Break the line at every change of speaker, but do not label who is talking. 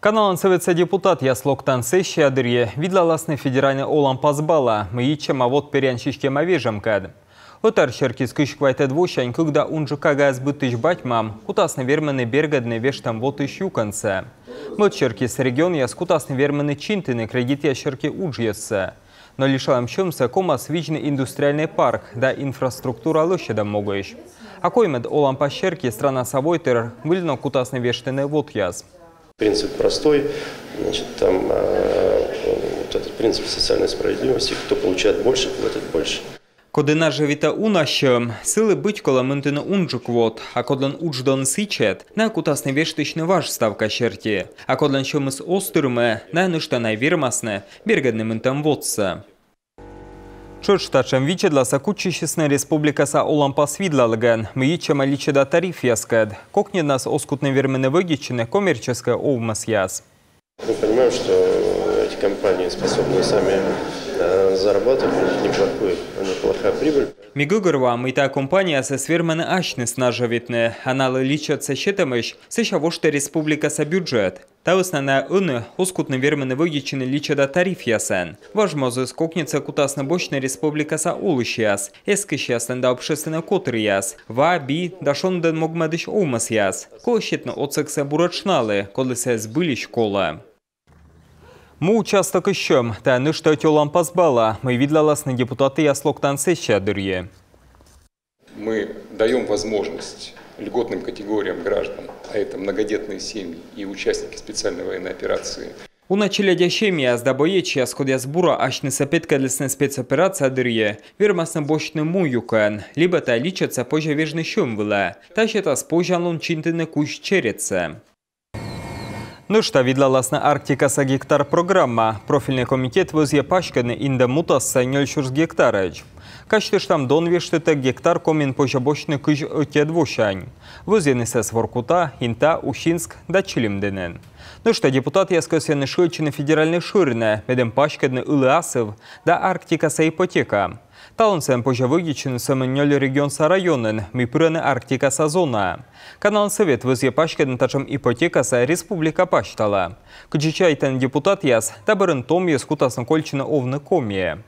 Каналан Советса депутат яслоктан сессия дырье видлаласны федеральный олам пазбала, мы ичем вот перянщичке мавежам кад. Отар шеркис кышквайте двощань, когда унжу кага сбытыш батьмам, кутасны вермены бергадны вештам вот ищу конце. Вот шеркис регион яскутасны вермены чинтыны кредит я шерки уджьется. Но лишалам чемся кома свичный индустриальный парк, да инфраструктура лощадам могуешь. А коймед олам по шерки страна савойтер выльно кутасны вештыны вот яс.
Принцип простой, значит, там вот этот принцип социальной справедливости, кто получает больше, платит больше.
Кодина живіта унащем, сили быть коламентина унджук вот, а кодлен удждон сичет, на кутасне вештичне ваш ставка черти, а кодлен чомис остурме, на ныштанай вирмасне, бергаднементам вотса. Чорштачем вичедласа кучищесна республика са олампа свидлалген, мы ичема личеда тариф яскед, кокнет нас оскутне вермене выгичене коммерческое овмас яс.
Мы понимаем, что эти компании способны сами зарабатывать, у них неплохая прибыль.
Мигугорва мыта компания со свермене ашнес нажавитне, аналы личатся щетамыш, сещавоште республика са бюджет. Та основная уны оскутне вермене выгичене личеда тариф ясен. Важмозы скокнется кутасна бочна республика са улыш яс, эскиш ясен да общественный котр яс, ва би дашон ден могмадыш овмас яс. Колощетно оцекса бурачналы, коли се сбыли школа. Мы участок ищем, та нышта тёлам пазбала, мы видлаласны депутаты яслоктан сессия дырье.
Мы даем возможность льготным категориям граждан, а это многодетные семьи и участники специальной военной операции.
У начале дящемия с добоечия сходя сбура ашны сапетка лесная спецоперация дырье, вермасна бочный муюкан, либо та личатся позже вежный шум была, та щета спожалон чинтыны кущ череца. Ну что, видлаласна Арктика са гектар программа. Профильный комитет возье пашканы инда мутасса 0,6 гектарач. Качтыш там дон вештыты гектар комин пожабочный кыж öte двушань. Возьены се Своркута, Инта, Ущинск, да Чилимденен. Ну что, депутат яскосены шыльчины федеральный шырне, медем пашканы Илыасов, да Арктика са ипотека. Талонсен пожавыгичен самынёль регион са районен, мипрыны Арктика са зона. Канал Совет возье пашканы тачам ипотека са республика паштала. Кычичайтен депутат яс, табырын том яскутасын кольчины овны комие.